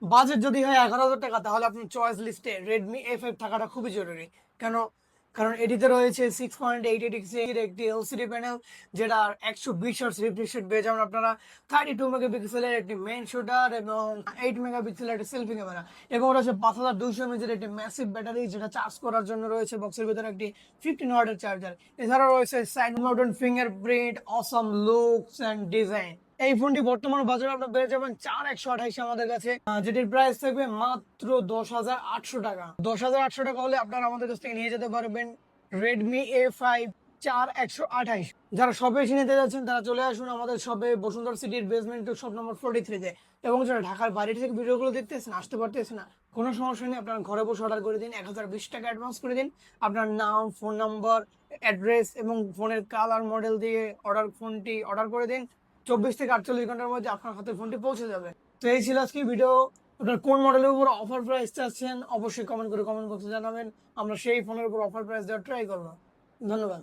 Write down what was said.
Budget যদি হয় 11,000 টাকা, তাহলে আপনার চয়েস লিস্টে রেডমি A5 থাকাটা খুবই জরুরি। কেন? কারণ এটিতে রয়েছে 6.88 একটি এলসিডি প্যানেল, যেটা 120 হার্টজ রিফ্রেশ রেট পেয়ে যাবেন আপনারা। 32 মেগাপিক্সেলের একটি মেইন শুটার এবং 8 মেগাপিক্সেলের একটি সেলফি ক্যামেরা, এবং রয়েছে 5200 এমএএচ একটি ম্যাসিভ ব্যাটারি, যেটা চার্জ করার জন্য রয়েছে বক্সের ভিতরে একটি 15 ওয়াটের চার্জার। এছাড়াও রয়েছে side mounted fingerprint, awesome looks and design. এই ফোনটি বর্তমান বাজারে আপনার পেয়ে যাবেন 4128 আমাদের কাছে, যেটির প্রাইস থাকবে মাত্র 10,800 টাকা। 10,800 টাকা হলে আপনারা আমাদের কাছ থেকে নিয়ে যেতে পারবেন Redmi A5 4128। যারা শপে এসে নিতে যাচ্ছেন তারা চলে আসুন আমাদের শপে, বসুন্ধরা সিটির বেসমেন্ট শপ নম্বর 43-তে। এবং যারা ঢাকার বাইরে থেকে ভিডিওগুলো দেখতেছেন, আসতে পারতেছেন না, কোনো সমস্যা নেই, আপনার ঘরে বসে অর্ডার করে দিন। 1020 টাকা অ্যাডভান্স করে দিন। আপনার নাম, ফোন নাম্বার, অ্যাড্রেস এবং ফোনের কালার মডেল দিয়ে ফোনটি অর্ডার করে দিন। 24 থেকে 48 ঘন্টার মধ্যে আপনার হাতে ফোনটি পৌঁছে যাবে। তো এই ছিল আজকে ভিডিও। আপনার কোন মডেলের উপর অফার প্রাইস চাচ্ছেন অবশ্যই কমেন্ট বক্সে জানাবেন। আমরা সেই ফোনের উপর অফার প্রাইস দেওয়ার ট্রাই করবো। ধন্যবাদ।